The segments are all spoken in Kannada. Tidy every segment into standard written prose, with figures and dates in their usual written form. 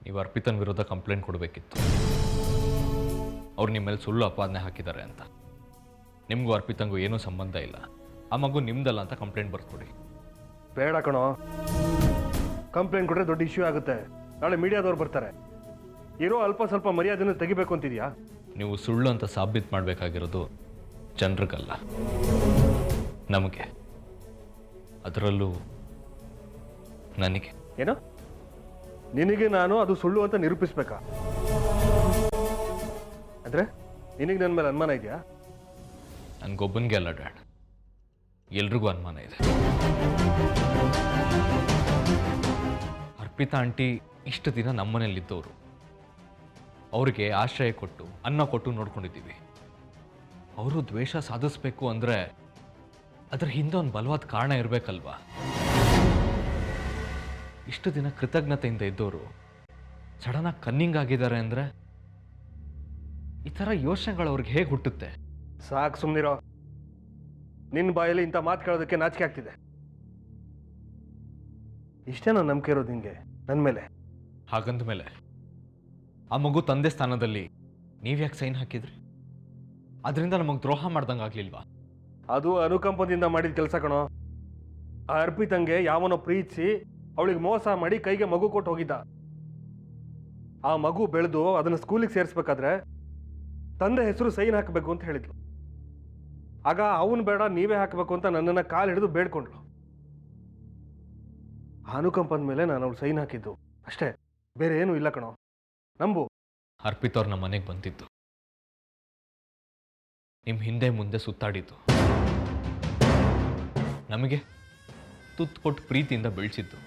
ನೀವು ಅರ್ಪಿತನ ವಿರುದ್ಧ ಕಂಪ್ಲೇಂಟ್ ಕೊಡಬೇಕಿತ್ತು. ಅವ್ರು ನಿಮ್ಮ ಮೇಲೆ ಸುಳ್ಳು ಅಪಾದನೆ ಹಾಕಿದ್ದಾರೆ ಅಂತ. ನಿಮಗೂ ಅರ್ಪಿತಂಗೂ ಏನೂ ಸಂಬಂಧ ಇಲ್ಲ, ಆ ಮಗು ನಿಮ್ದಲ್ಲ ಅಂತ ಕಂಪ್ಲೇಂಟ್ ಬರ್ಕೊಡಿ. ಬೇಡ ಕಣೋ, ಕಂಪ್ಲೇಂಟ್ ಕೊಟ್ಟರೆ ದೊಡ್ಡ ಇಶ್ಯೂ ಆಗುತ್ತೆ. ನಾಳೆ ಮೀಡಿಯಾದವ್ರು ಬರ್ತಾರೆ. ಇರೋ ಅಲ್ಪ ಸ್ವಲ್ಪ ಮರ್ಯಾದೆನ ತೆಗಿಬೇಕು ಅಂತಿದ್ಯಾ? ನೀವು ಸುಳ್ಳು ಅಂತ ಸಾಬೀತು ಮಾಡಬೇಕಾಗಿರೋದು ಜನರಿಗಲ್ಲ, ನಮಗೆ, ಅದರಲ್ಲೂ ನನಗೆ. ಏನು? ನಿನಗೆ ನಾನು ಅದು ಸುಳ್ಳು ಅಂತ ನಿರೂಪಿಸ್ಬೇಕಾ? ಅಂದ್ರೆ ನಿನಗೆ ನನ್ನ ಮೇಲೆ ಅನುಮಾನ ಇದೆಯಾ? ನನಗೊಬ್ಬನಿಗೆ ಅಲ್ಲ ಡ್ಯಾಡ್, ಎಲ್ರಿಗೂ ಅನುಮಾನ ಇದೆ. ಅರ್ಪಿತಾ ಆಂಟಿ ಇಷ್ಟು ದಿನ ನಮ್ಮನೇಲಿದ್ದವರು, ಅವ್ರಿಗೆ ಆಶ್ರಯ ಕೊಟ್ಟು ಅನ್ನ ಕೊಟ್ಟು ನೋಡ್ಕೊಂಡಿದ್ದೀವಿ. ಅವರು ದ್ವೇಷ ಸಾಧಿಸ್ಬೇಕು ಅಂದರೆ ಅದರ ಹಿಂದೆ ಒಂದು ಬಲವಾದ ಕಾರಣ ಇರಬೇಕಲ್ವಾ? ಇಷ್ಟು ದಿನ ಕೃತಜ್ಞತೆಯಿಂದ ಇದ್ದವರು ಸಡನ್ನಾಗಿ ಕನ್ನಿಂಗ್ ಆಗಿದ್ದಾರೆ ಅಂದರೆ ಈ ಥರ ಯೋಚನೆಗಳು ಅವ್ರಿಗೆ ಹೇಗೆ ಹುಟ್ಟುತ್ತೆ? ಸಾಕು, ಸುಮ್ಮನಿರೋ. ನಿನ್ನ ಬಾಯಲ್ಲಿ ಇಂಥ ಮಾತು ಕೇಳೋದಕ್ಕೆ ನಾಚಿಕೆ ಆಗ್ತಿದೆ. ಇಷ್ಟೇ ನಾನು ನಂಬಿಕೆ ಇರೋದು ನಿಂಗೆ ನನ್ನ ಮೇಲೆ? ಹಾಗಂದ ಮೇಲೆ ಆ ಮಗು ತಂದೆ ಸ್ಥಾನದಲ್ಲಿ ನೀವ್ಯಾಕೆ ಸೈನ್ ಹಾಕಿದ್ರಿ? ಅದರಿಂದ ನಮಗೆ ದ್ರೋಹ ಮಾಡ್ದಂಗೆ ಆಗ್ಲಿಲ್ವಾ? ಅದು ಅನುಕಂಪದಿಂದ ಮಾಡಿದ ಕೆಲಸ ಕಣೋ. ಆ ಅರ್ಪಿತಂಗೆ ಯಾವನೋ ಪ್ರೀತಿಸಿ ಅವಳಿಗೆ ಮೋಸ ಮಾಡಿ ಕೈಗೆ ಮಗು ಕೊಟ್ಟು ಹೋಗಿದ್ದ. ಆ ಮಗು ಬೆಳೆದು ಅದನ್ನು ಸ್ಕೂಲಿಗೆ ಸೇರಿಸ್ಬೇಕಾದ್ರೆ ತಂದೆ ಹೆಸರು ಸೈನ್ ಹಾಕಬೇಕು ಅಂತ ಹೇಳಿದ್ಲು. ಆಗ ಅವನು ಬೇಡ ನೀವೇ ಹಾಕಬೇಕು ಅಂತ ನನ್ನನ್ನು ಕಾಲು ಹಿಡಿದು ಬೇಡ್ಕೊಂಡ್ಳು. ಅನುಕಂಪದ ಮೇಲೆ ನಾನು ಅವಳು ಸೈನ್ ಹಾಕಿದ್ದು ಅಷ್ಟೇ, ಬೇರೆ ಏನೂ ಇಲ್ಲ ಕಣೋ, ನಂಬು. ಅರ್ಪಿತ್ ಅವ್ರು ನಮ್ಮ ಮನೆಗೆ ಬಂದಿದ್ದು, ನಿಮ್ಮ ಹಿಂದೆ ಮುಂದೆ ಸುತ್ತಾಡಿದ್ದು, ನಮಗೆ ತುತ್ತು ಕೊಟ್ಟು ಪ್ರೀತಿಯಿಂದ ಬೆಳೆಸಿದ್ದು.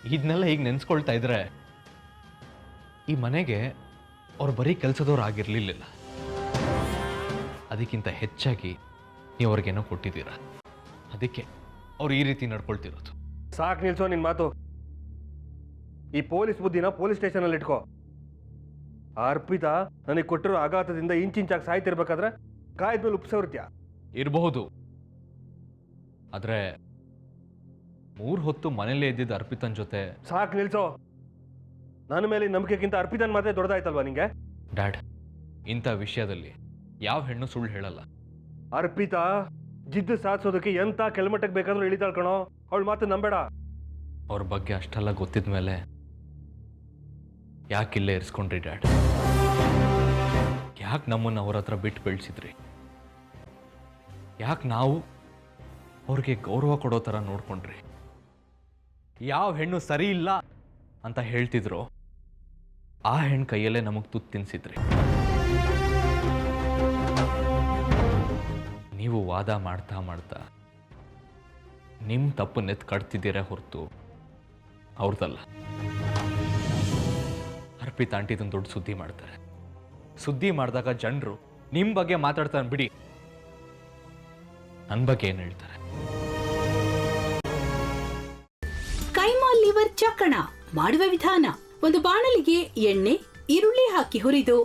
ಇದನ್ನೆಲ್ಲ ಈಗ ನೆನೆಸ್ಕೊಳ್ತಾ ಇದ್ರೆ ಈ ಮನೆಗೆ ಅವ್ರು ಬರೀ ಕೆಲಸದವ್ರು ಆಗಿರಲಿಲ್ಲ. ಅದಕ್ಕಿಂತ ಹೆಚ್ಚಾಗಿ ನೀವು ಅವ್ರಿಗೇನೋ ಕೊಟ್ಟಿದ್ದೀರ, ಅದಕ್ಕೆ ಅವ್ರು ಈ ರೀತಿ ನಡ್ಕೊಳ್ತಿರೋದು. ಸಾಕು ನಿಲ್ಸೋ ನಿನ್ನ ಮಾತು. ಈ ಪೊಲೀಸ್ ಬುದ್ಧಿನ ಪೊಲೀಸ್ ಸ್ಟೇಷನಲ್ಲಿ ಇಟ್ಕೋ. ಅರ್ಪಿತಾ ನನಗೆ ಕೊಟ್ಟಿರೋ ಆಘಾತದಿಂದ ಇಂಚಿಂಚಾಗಿ ಸಾಯ್ತಿರ್ಬೇಕಾದ್ರೆ ಗಾಯದ ಮೇಲೆ ಉಪ್ಸವರ್ತ್ಯ ಇರಬಹುದು. ಆದರೆ 3 ಹೊತ್ತು ಮನೇಲೇ ಇದ್ದಿದ್ದ ಅರ್ಪಿತನ್ ಜೊತೆ. ಸಾಕು ನಿಲ್ಸೋ. ನನ್ನ ಮೇಲೆ ನಂಬಿಕೆಗಿಂತ ಅರ್ಪಿತನ್ ಮಾತ್ರ ದೊಡ್ಡದಾಯ್ತಲ್ವಾ ನಿಂಗೆ? ಡ್ಯಾಡ್, ಇಂಥ ವಿಷಯದಲ್ಲಿ ಯಾವ ಹೆಣ್ಣು ಸುಳ್ಳು ಹೇಳಲ್ಲ. ಅರ್ಪಿತಾ ಜಿದ್ದು ಸಾಧಿಸೋದಕ್ಕೆ ಎಂಥ ಕೆಳಮಟ್ಟಕ್ಕೆ ಬೇಕಾದ್ರೂ ಇಳಿತಾಳ್ ಕಣೋ. ಅವಳು ಮಾತು ನಂಬೇಡ. ಅವ್ರ ಬಗ್ಗೆ ಅಷ್ಟೆಲ್ಲ ಗೊತ್ತಿದ ಮೇಲೆ ಯಾಕಿಲ್ಲೇ ಇರಿಸ್ಕೊಂಡ್ರಿ ಡ್ಯಾಡ್? ಯಾಕೆ ನಮ್ಮನ್ನು ಅವ್ರ ಹತ್ರ ಬಿಟ್ಟು ಬೆಳೆಸಿದ್ರಿ? ಯಾಕೆ ನಾವು ಅವ್ರಿಗೆ ಗೌರವ ಕೊಡೋ ಥರ ನೋಡ್ಕೊಂಡ್ರಿ? ಯಾವ ಹೆಣ್ಣು ಸರಿ ಇಲ್ಲ ಅಂತ ಹೇಳ್ತಿದ್ರು ಆ ಹೆಣ್ಣು ಕೈಯಲ್ಲೇ ನಮಗೆ ತುತ್ತು ತಿನ್ಸಿದ್ರಿ. ನೀವು ವಾದ ಮಾಡ್ತಾ ಮಾಡ್ತಾ ನಿಮ್ಮ ತಪ್ಪು ನೆತ್ ಕಟ್ತಿದ್ದೀರಾ ಹೊರತು ಅವ್ರದ್ದಲ್ಲ. ಅರ್ಪಿತ್ ಆಂಟಿ ಇದನ್ನು ದೊಡ್ಡ ಸುದ್ದಿ ಮಾಡ್ತಾರೆ. ಸುದ್ದಿ ಮಾಡಿದಾಗ ಜನರು ನಿಮ್ಮ ಬಗ್ಗೆ ಮಾತಾಡ್ತಾರೆ ಬಿಡಿ, ನನ್ನ ಬಗ್ಗೆ ಏನು ಹೇಳ್ತಾರೆ? ಕೈಮಾ ಲಿವರ್ ಚಕ್ಕಣ ಮಾಡುವ ವಿಧಾನ: ಒಂದು ಬಾಣಲಿಗೆ ಎಣ್ಣೆ, ಈರುಳ್ಳಿ ಹಾಕಿ ಹುರಿದು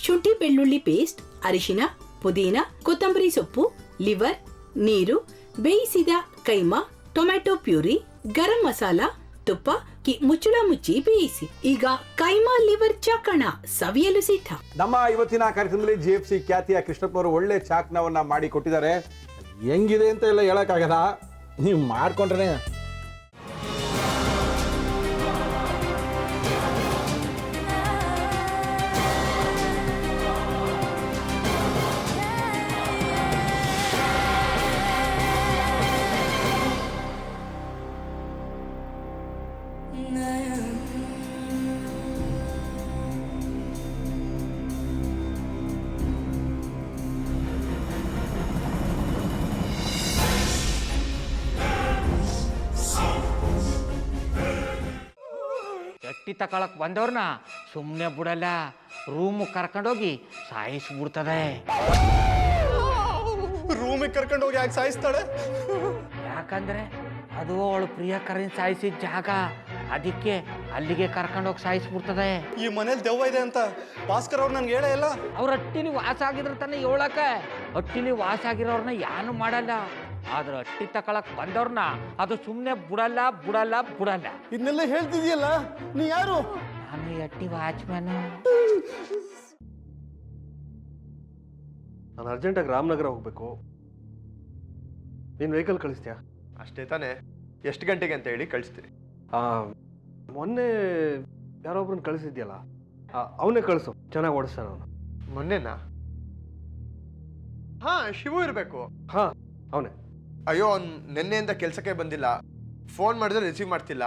ಶುಂಠಿ ಬೆಳ್ಳುಳ್ಳಿ ಪೇಸ್ಟ್, ಅರಿಶಿನ, ಪುದೀನ, ಕೊತ್ತಂಬರಿ ಸೊಪ್ಪು, ಲಿವರ್, ನೀರು, ಬೇಯಿಸಿದ ಕೈಮಾ, ಟೊಮ್ಯಾಟೊ ಪ್ಯೂರಿ, ಗರಂ ಮಸಾಲ, ತುಪ್ಪ ಮುಚ್ಚಳ ಮುಚ್ಚಿ ಬೇಯಿಸಿ. ಈಗ ಕೈಮಾ ಲಿವರ್ ಚಾಕಣ ಸವಿಯಲು ಸಿದ್ಧ. ನಮ್ಮ ಇವತ್ತಿನ ಕಾರ್ಯಕ್ರಮದಲ್ಲಿ GFC ಖ್ಯಾತಿಯ ಕೃಷ್ಣಪ್ಪನವರು ಒಳ್ಳೆ ಚಾಕ್ನವನ್ನ ಮಾಡಿ ಕೊಟ್ಟಿದ್ದಾರೆ. ಹೆಂಗಿದೆ ಅಂತ ಎಲ್ಲ ಹೇಳಕ್ಕಾಗಲ್ಲ, ನೀವು ಮಾಡ್ಕೊಂಡ್ರೆ. ಚಟ್ಟಿ ತಕೊಳಕ್ ಬಂದವ್ರನ್ನ ಸುಮ್ಮನೆ ಬಿಡಲ್ಲ, ರೂಮ್ ಕರ್ಕೊಂಡೋಗಿ ಸಾಯಿಸ್ಬಿಡ್ತದೆ. ರೂಮಿಗೆ ಕರ್ಕೊಂಡೋಗಿ ಯಾಕೆ ಸಾಯಿಸ್ತಾಳೆ? ಯಾಕಂದ್ರೆ ಅದು ಅವಳು ಪ್ರಿಯಕರನ್ ಸಾಯಿಸಿದ ಜಾಗ, ಅದಕ್ಕೆ ಅಲ್ಲಿಗೆ ಕರ್ಕೊಂಡೋಗಿ ಸಾಯಿಸ್ಬಿಡ್ತದೆ. ಈ ಮನೇಲಿ ದೆವ್ವ ಇದೆ ಅಂತ ಭಾಸ್ಕರ್ ಅವ್ರು ನನ್ಗೆ ಹೇಳೇ ಇಲ್ಲ. ಅವ್ರ ಹಟ್ಟಿಲಿ ವಾಸ ಆಗಿದ್ರೆ ತಾನೇ ಹೇಳಕ. ಹಟ್ಟಿಲಿ ವಾಸ ಆಗಿರೋರ್ನ ಯಾನು ಮಾಡಲ್ಲ, ಆದ್ರೆ ಅಟ್ಟಿ ತಕೊಳಕ್ ಬಂದವ್ರನ್ನ ಅದು ಸುಮ್ಮನೆ ಬಿಡಲ್ಲ ಬಿಡಲ್ಲ ಬಿಡಲ್ಲ. ಇದನ್ನೆಲ್ಲ ಹೇಳ್ತಿದ್ಯಲ್ಲ, ನೀ ಯಾರು? ನಾನು ಈ ಅಟ್ಟಿ ವಾಚ್ಮ್ಯಾನ್. ನಾನು ಅರ್ಜೆಂಟಾಗಿ ರಾಮನಗರ ಹೋಗ್ಬೇಕು. ನೀನು ವೆಹಿಕಲ್ ಕಳಿಸ್ತೀಯಾ? ಅಷ್ಟೇ ತಾನೇ. ಎಷ್ಟು ಗಂಟೆಗೆ ಅಂತ ಹೇಳಿ ಕಳಿಸ್ತೀನಿ. ಮೊನ್ನೆ ಯಾರೊಬ್ರನ್ನ ಕಳಿಸಿದ್ಯಲ್ಲ, ಅವನೇ ಕಳಿಸು, ಚೆನ್ನಾಗಿ ಓಡಿಸ್ತಾನ ಅವನು. ಮೊನ್ನೆನಾ? ಹಾ, ಶಿವು ಇರಬೇಕು. ಹಾಂ, ಅವನೇ. ಅಯ್ಯೋ, ಅವ್ನು ನಿನ್ನೆಯಿಂದ ಕೆಲಸಕ್ಕೆ ಬಂದಿಲ್ಲ. ಫೋನ್ ಮಾಡಿದ್ರೆ ರಿಸೀವ್ ಮಾಡ್ತಿಲ್ಲ.